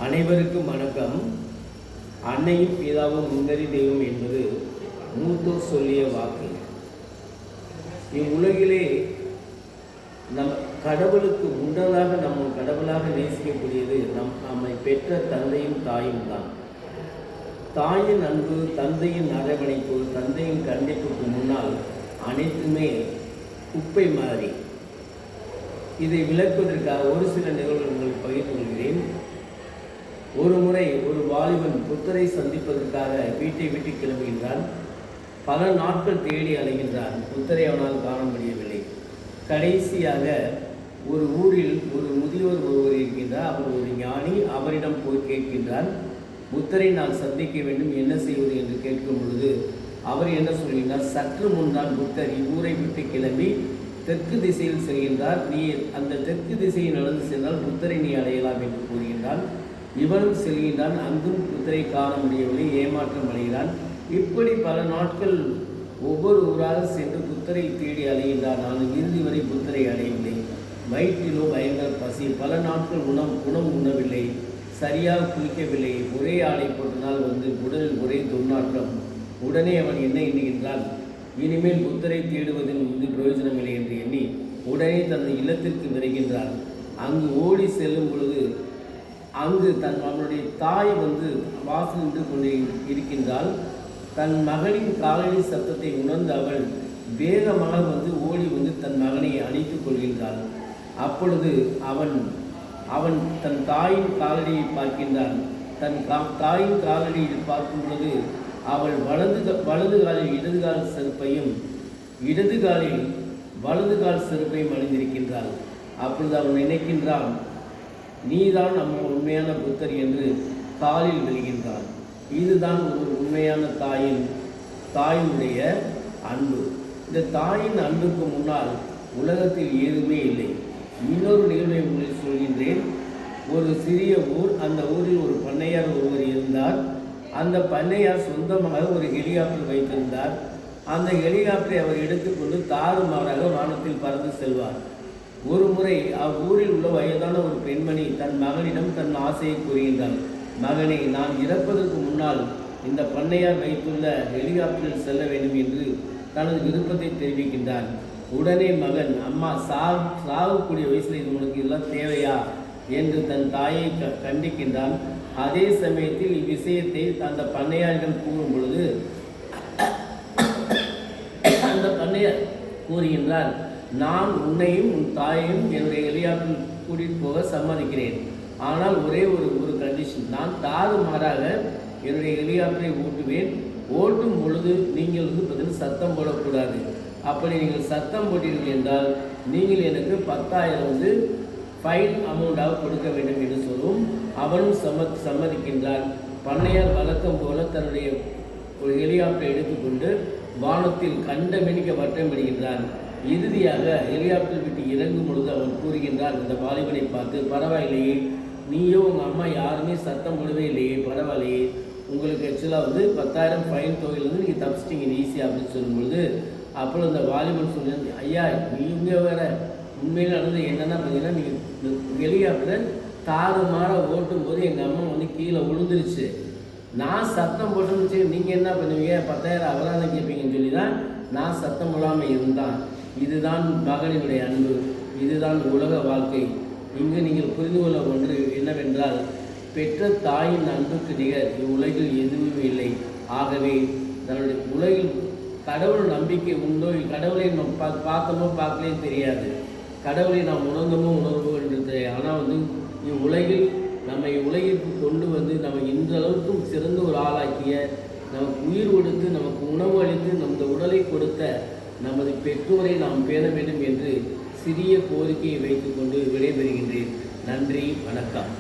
அனைவருக்கும் வணக்கம். அன்னையும் பிதாவும் முன்னறி தெய்வம் என்பது மூத்தோர் சொல்லிய வாக்கு. இவ்வுலகிலே கடவுளுக்கு முன்னதாக நம்ம கடவுளாக நேசிக்கக்கூடியது நம்மை பெற்ற தந்தையும் தாயும் தான். தாயின் அன்பு, தந்தையின் அரவணைப்பு, தந்தையின் கண்டிப்புக்கு முன்னால் அனைத்துமே குப்பை மாறி. இதை விளக்குவதற்காக ஒரு சில நிகழ்வுகள் உங்களுக்கு பகிர்ந்து கொள்கிறேன். ஒரு முறை ஒரு வாலிபன் புத்தரை சந்திப்பதற்காக வீட்டை விட்டு கிளம்புகின்றான். பல நாட்கள் தேடி அலைகின்றான். புத்தரை அவனால் காண முடியவில்லை. கடைசியாக ஒரு ஊரில் ஒரு முதியோர் ஒருவர் இருக்கின்றார். அவர் ஒரு ஞானி. அவரிடம் போய் கேட்கின்றான், புத்தரை நான் சந்திக்க வேண்டும், என்ன செய்வது என்று கேட்கும் பொழுது அவர் என்ன சொல்கின்றார், சற்று முன்தான் புத்தர் இவ்வூரை விட்டு கிளம்பி தெற்கு திசையில் செல்கின்றார். நீ அந்த தெற்கு திசையை நடந்து சென்றால் புத்தரை நீ அடையலாம் என்று கூறுகின்றான். இவனும் செல்கின்றான். அங்கும் புத்தரை காண முடியவில்லை. ஏமாற்றம் அடைகிறான். இப்படி பல நாட்கள் ஒவ்வொரு ஊராக சென்று புத்தரை தேடி அலைகின்றான். நான் இறுதி வரை புத்தரை அடையவில்லை. வயிற்றிலோ பயங்கர பசி. பல நாட்கள் உணவு உண்ணவில்லை, சரியாக குளிக்கவில்லை. ஒரே ஆடை போட்டனால் உடலில் ஒரே துர்நாற்றம். உடனே அவன் என்ன எண்ணுகின்றான், இனிமேல் புத்தரை தேடுவதில் பிரயோஜனமில்லை என்று எண்ணி உடனே தனது இல்லத்திற்கு விரைகின்றான். அங்கு ஓடி செல்லும் பொழுது அங்கு அவனுடைய தாய் வாசல் நின்று கொண்டு இருக்கின்றால். தன் மகனின் காலடி சத்தத்தை உணர்ந்து அவள் வேகமாக ஓடி தன் மகனை அணைத்துக் கொள்கின்றாள். அப்பொழுது அவன் தன் தாயின் காலடியை பார்க்கின்றான். தன் தாயின் காலடியில் பார்க்கும் பொழுது அவள் வலது காலில் இடது கால் செருப்பையும் இடது காலில் வலது கால் செருப்பையும் அணிந்திருக்கின்றாள். அப்பொழுது அவன் நினைக்கின்றான், நீதான் நம்ம உண்மையான புத்தர் என்று காலில் விழுகின்றான். இதுதான் ஒரு உண்மையான தாயினுடைய அன்பு. இந்த தாயின் அன்புக்கு முன்னால் உலகத்தில் ஏதுமே இல்லை. இன்னொரு நிகழ்வை உங்களுக்கு சொல்கின்றேன். ஒரு சிறிய ஊர். அந்த ஊரில் ஒரு பண்ணையார் ஒருவர் இருந்தார். அந்த பண்ணையார் சொந்தமாக ஒரு ஹெலிகாப்டர் வைத்திருந்தார். அந்த ஹெலிகாப்டரை அவர் எடுத்துக்கொண்டு தாறுமாறாக வானத்தில் பறந்து செல்வார். ஒரு முறை அவ்வூரில் உள்ள வயதான ஒரு பெண்மணி தன் மகனிடம் தன் ஆசையை கூறுகின்றாள். மகனே, நான் இறப்பதற்கு முன்னால் இந்த பண்ணையார் வைத்துள்ள ஹெலிகாப்டரில் செல்ல வேண்டும் என்று தனது விருப்பத்தை தெரிவிக்கின்றான். உடனே மகன், அம்மா சாகக்கூடிய வயசில் இது உனக்கு இதெல்லாம் தேவையா என்று தன் தாயை கண்டிக்கின்றான். அதே சமயத்தில் இவ்விஷயத்தை அந்த பண்ணையாரிடம் கூறும் பொழுது அந்த பண்ணையார் கூறுகின்றார், நான் உன்னையும் உன் தாயையும் என்னுடைய ஹெலிகாப்டரில் கூட்டிகிட்டு போக சம்மதிக்கிறேன். ஆனால் ஒரே ஒரு கண்டிஷன், நான் தாறுமாறாக என்னுடைய ஹெலிகாப்டரை ஓட்டுவேன். ஓட்டும் பொழுது நீங்கள் சத்தம் போடக்கூடாது. அப்படி நீங்கள் சத்தம் போட்டீர்கள் என்றால் நீங்கள் எனக்கு 10,000 ஃபைன் அமௌண்ட்டாக கொடுக்க வேண்டும் என்று சொல்லும். அவனும் சம்மதிக்கின்றான். பண்ணையார் வழக்கம் போல தன்னுடைய ஒரு ஹெலிகாப்டரை எடுத்துக்கொண்டு வானத்தில் கண்டமெனிக்க வட்டமிடுகின்றான். இறுதியாக ஹெலிகாப்டர் விட்டு இறங்கும் பொழுது அவன் கூறுகின்றான் இந்த வாலிபனை பார்த்து, பரவாயில்லையே, நீயோ உங்கள் அம்மா யாருமே சத்தம் போடவே இல்லையே, பரவாயில்லையே, உங்களுக்கு ஆக்சுவலாக 10,000 ஃபைன் தொகையிலிருந்து நீங்கள் தப்பிச்சிட்டிங்க ஈஸியாக அப்படின்னு சொல்லும்பொழுது அப்புறம் இந்த வாலிபன் சொன்னது, ஐயா நீங்கள் வேற உண்மையில் நடந்தது என்னென்னா பார்த்தீங்கன்னா, நீங்கள் ஹெலிகாப்டர் தாறுமாற ஓட்டும் போது எங்கள் அம்மா கீழே விழுந்துருச்சு. நான் சத்தம் போட்டுருந்துச்சு, நீங்கள் என்ன பண்ணுவீங்க, 10,000 அபராதம் கேட்பீங்கன்னு சொல்லி தான் நான் சத்தம் போடாமல் இருந்தான். இதுதான் மகனினுடைய அன்பு. இதுதான் உலக வாழ்க்கை. இங்கு நீங்கள் புரிந்து கொள்ள ஒன்று என்னவென்றால், பெற்ற தாயின் அன்புக்கு நிகர் இவ்வுலகில் எதுவுமே இல்லை. ஆகவே தன்னுடைய உலகில் கடவுள் நம்பிக்கை உண்டோ, கடவுளை நம்ம பார்த்தோமோ பார்க்கலே தெரியாது, கடவுளை நாம் உணர்ந்தோமோ உணர்வோன்றது. ஆனால் இவ்வுலகில் நம்மை உலகிற்கு கொண்டு நம்ம இன்றளவுக்கும் சிறந்த ஒரு ஆளாக்கிய, நமக்கு உயிர் கொடுத்து நமக்கு உணவு அளித்து நமது உடலை கொடுத்த நமது பெற்றோரை நாம் பேண வேண்டும் என்று சிறிய கோரிக்கையை வைத்துக்கொண்டு விடைபெறுகின்றேன். நன்றி, வணக்கம்.